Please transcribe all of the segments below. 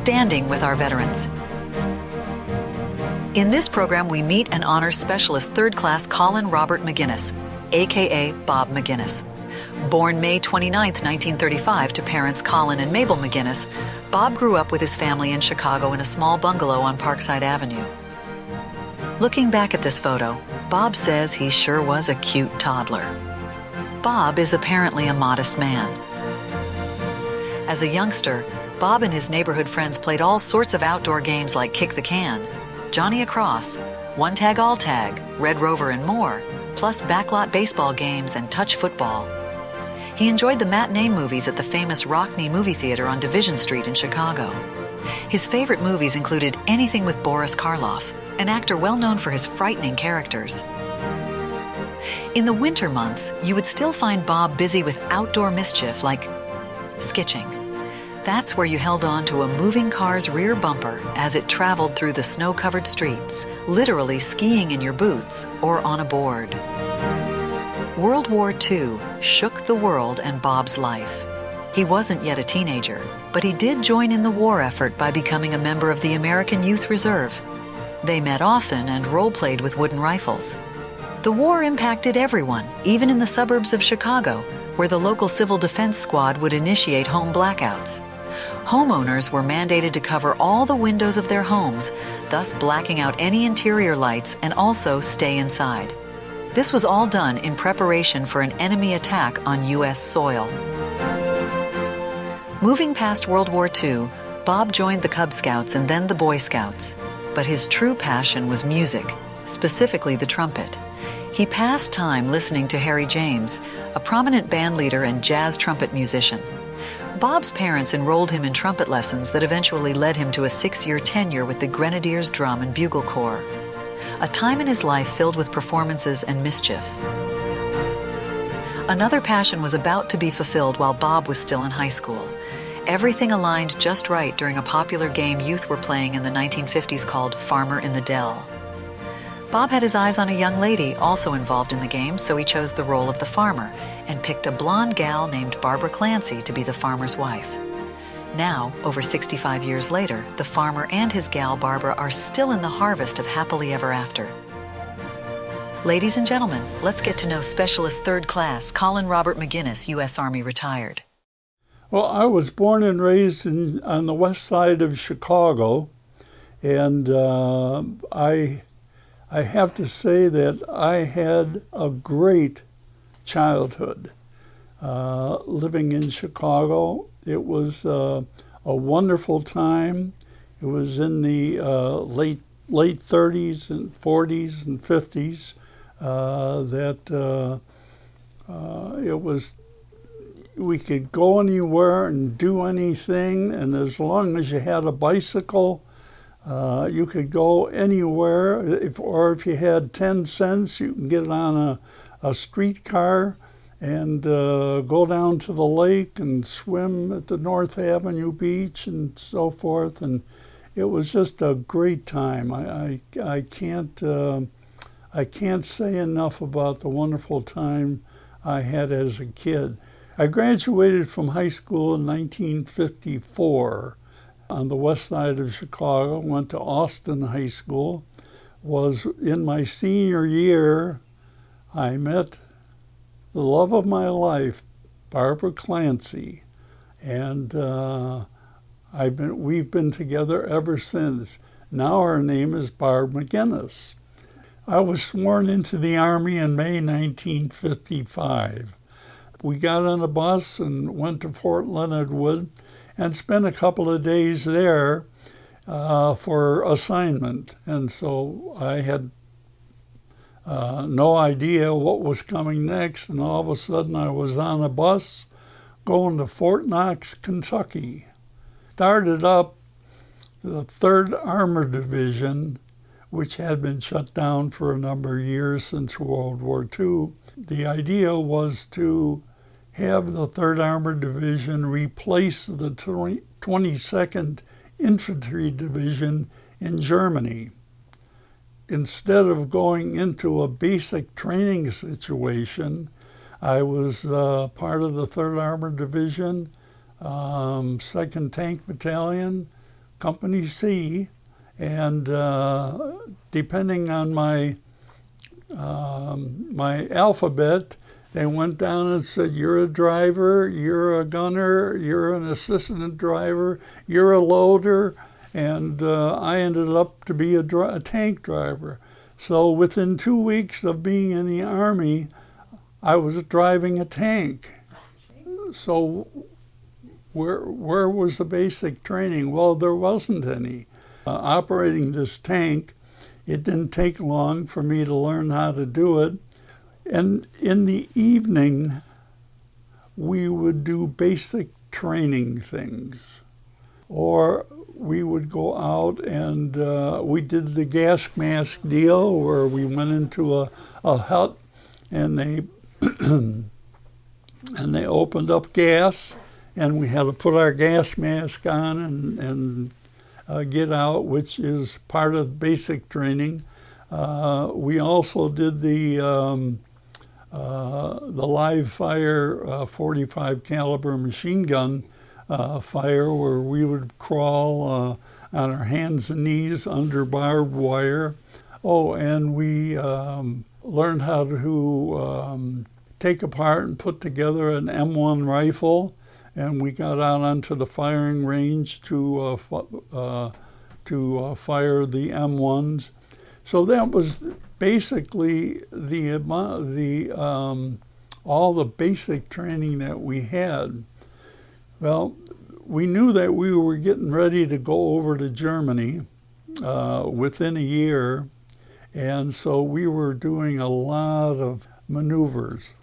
standing with our veterans. In this program, we meet and honor Specialist Third Class Colin Robert Maginnis, aka Bob Maginnis. Born May 29, 1935 to parents Colin and Mabel Maginnis, Bob grew up with his family in Chicago in a small bungalow on Parkside Avenue. Looking back at this photo, Bob says he sure was a cute toddler. Bob is apparently a modest man. As a youngster, Bob and his neighborhood friends played all sorts of outdoor games like Kick the Can, Johnny Across, One Tag All Tag, Red Rover, and more, plus backlot baseball games and touch football. He enjoyed the matinee movies at the famous Rockney Movie Theater on Division Street in Chicago. His favorite movies included anything with Boris Karloff, an actor well known for his frightening characters. In the winter months, you would still find Bob busy with outdoor mischief like skitching. That's where you held on to a moving car's rear bumper as it traveled through the snow-covered streets, literally skiing in your boots or on a board. World War II shook the world and Bob's life. He wasn't yet a teenager, but he did join in the war effort by becoming a member of the American Youth Reserve. They met often and role-played with wooden rifles. The war impacted everyone, even in the suburbs of Chicago, where the local civil defense squad would initiate home blackouts. Homeowners were mandated to cover all the windows of their homes, thus blacking out any interior lights, and also stay inside. This was all done in preparation for an enemy attack on U.S. soil. Moving past World War II, Bob joined the Cub Scouts and then the Boy Scouts. But his true passion was music, specifically the trumpet. He passed time listening to Harry James, a prominent band leader and jazz trumpet musician. Bob's parents enrolled him in trumpet lessons that eventually led him to a 6-year tenure with the Grenadiers Drum and Bugle Corps. A time in his life filled with performances and mischief. Another passion was about to be fulfilled while Bob was still in high school. Everything aligned just right during a popular game youth were playing in the 1950s called Farmer in the Dell. Bob had his eyes on a young lady also involved in the game, so he chose the role of the farmer and picked a blonde gal named Barbara Clancy to be the farmer's wife. Now, over 65 years later, the farmer and his gal Barbara are still in the harvest of happily ever after. Ladies and gentlemen, let's get to know Specialist Third Class Colin Robert Maginnis, U.S. Army retired. Well, I was born and raised on the west side of Chicago, and I have to say that I had a great childhood. Living in Chicago, it was a wonderful time. It was in the late 30s and 40s and 50s it was. We could go anywhere and do anything, and as long as you had a bicycle, you could go anywhere. If you had 10 cents, you can get on a streetcar and go down to the lake and swim at the North Avenue beach and so forth. And it was just a great time. I can't say enough about the wonderful time I had as a kid. I graduated from high school in 1954 on the west side of Chicago, went to Austin High School. Was in my senior year, I met the love of my life, Barbara Clancy, and we've been together ever since. Now her name is Barb Maginnis. I was sworn into the Army in May 1955. We got on a bus and went to Fort Leonard Wood and spent a couple of days there for assignment. And so I had no idea what was coming next, and all of a sudden I was on a bus going to Fort Knox, Kentucky. Started up the 3rd Armored Division, which had been shut down for a number of years since World War II. The idea was to have the 3rd Armored Division replace the 22nd Infantry Division in Germany. Instead of going into a basic training situation, I was part of the 3rd Armored Division, 2nd Tank Battalion, Company C, and depending on my my alphabet, they went down and said, you're a driver, you're a gunner, you're an assistant driver, you're a loader, and I ended up to be a tank driver. So within 2 weeks of being in the Army, I was driving a tank. So where was the basic training? Well, there wasn't any. Operating this tank, it didn't take long for me to learn how to do it. And in the evening, we would do basic training things. Or we would go out and we did the gas mask deal where we went into a hut and they and they opened up gas and we had to put our gas mask on and get out, which is part of basic training. We also did the live fire 45 caliber machine gun fire, where we would crawl on our hands and knees under barbed wire. Oh, and we learned how to take apart and put together an M1 rifle, and we got out onto the firing range to fire the M1s. So that was basically all the basic training that we had. Well, we knew that we were getting ready to go over to Germany within a year, and so we were doing a lot of maneuvers.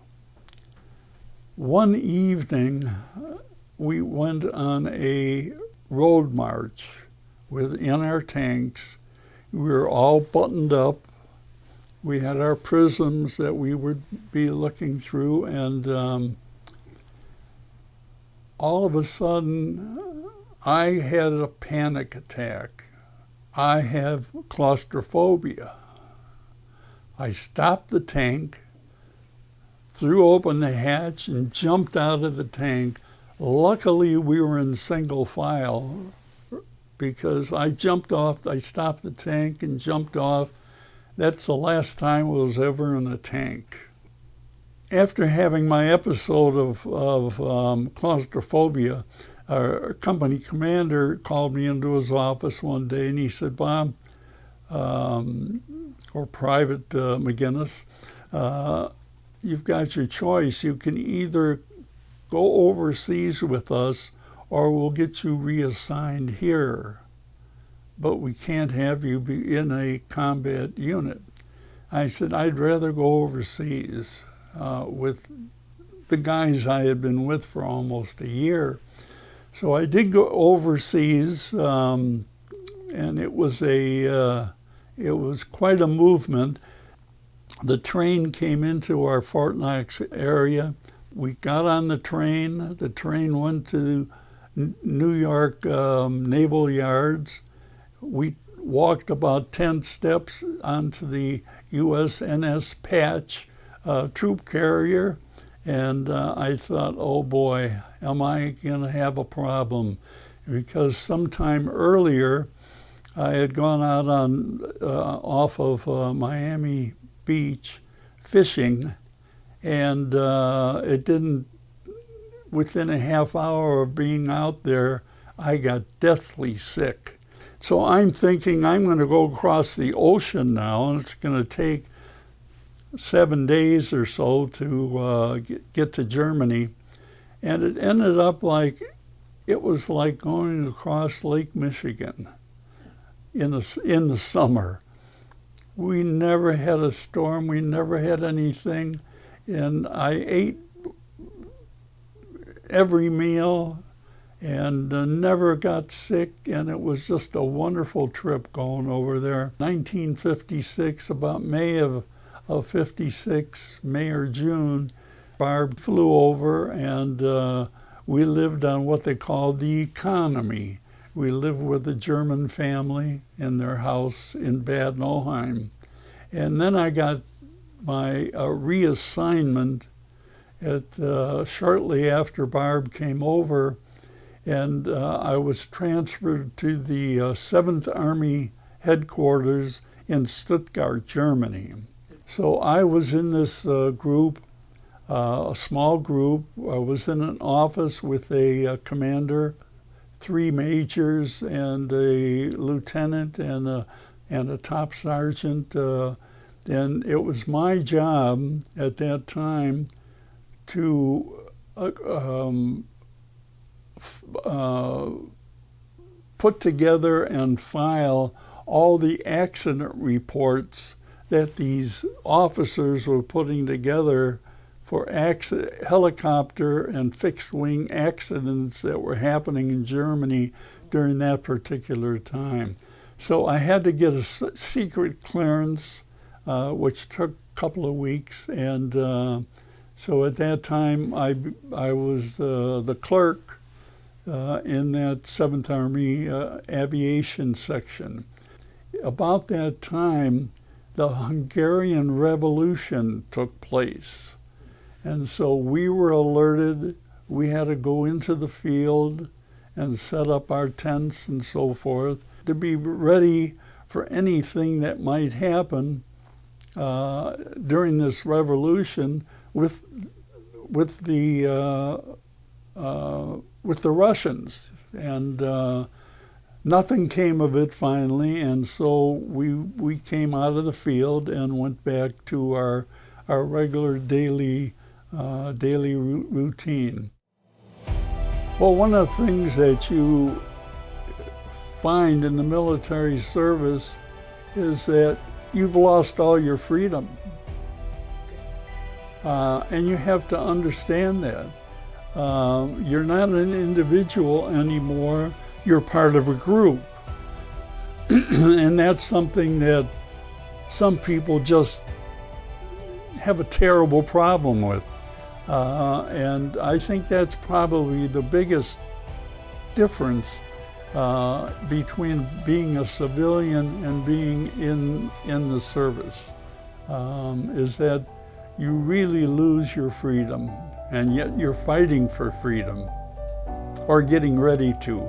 One evening, we went on a road march in our tanks. We were all buttoned up. We had our prisms that we would be looking through, and all of a sudden, I had a panic attack. I have claustrophobia. I stopped the tank, threw open the hatch, and jumped out of the tank. Luckily, we were in single file because I jumped off. I stopped the tank and jumped off. That's the last time I was ever in a tank. After having my episode of claustrophobia, our company commander called me into his office one day and he said, Bob, or Private Maginnis, you've got your choice. You can either go overseas with us or we'll get you reassigned here. But we can't have you be in a combat unit. I said, I'd rather go overseas with the guys I had been with for almost a year. So I did go overseas, and it was quite a movement. The train came into our Fort Knox area. We got on the train. The train went to New York Naval Yards. We walked about 10 steps onto the USNS Patch troop carrier, and I thought, oh boy, am I going to have a problem? Because sometime earlier, I had gone out on off of Miami Beach fishing, and it didn't, within a half hour of being out there, I got deathly sick. So I'm thinking I'm going to go across the ocean now, and it's going to take 7 days or so to get to Germany. And it ended up like, it was like going across Lake Michigan in the summer. We never had a storm, we never had anything, and I ate every meal and never got sick, and it was just a wonderful trip going over there. 1956, about May of 56, May or June, Barb flew over, and we lived on what they called the economy. We lived with a German family in their house in Bad Nauheim. And then I got my reassignment shortly after Barb came over, and I was transferred to the 7th Army headquarters in Stuttgart, Germany. So I was in this group, a small group. I was in an office with a commander, 3 majors, and a lieutenant, and a top sergeant. And it was my job at that time to put together and file all the accident reports that these officers were putting together for helicopter and fixed-wing accidents that were happening in Germany during that particular time. So I had to get a secret clearance, which took a couple of weeks, and so at that time I was the clerk in that 7th Army aviation section. About that time, the Hungarian Revolution took place. And so we were alerted. We had to go into the field and set up our tents and so forth to be ready for anything that might happen during this revolution with the Russians. And nothing came of it finally, and so we came out of the field and went back to our regular daily routine. Well, one of the things that you find in the military service is that you've lost all your freedom, and you have to understand that. You're not an individual anymore. You're part of a group. And that's something that some people just have a terrible problem with. And I think that's probably the biggest difference between being a civilian and being in the service, is that you really lose your freedom, and yet you're fighting for freedom, or getting ready to.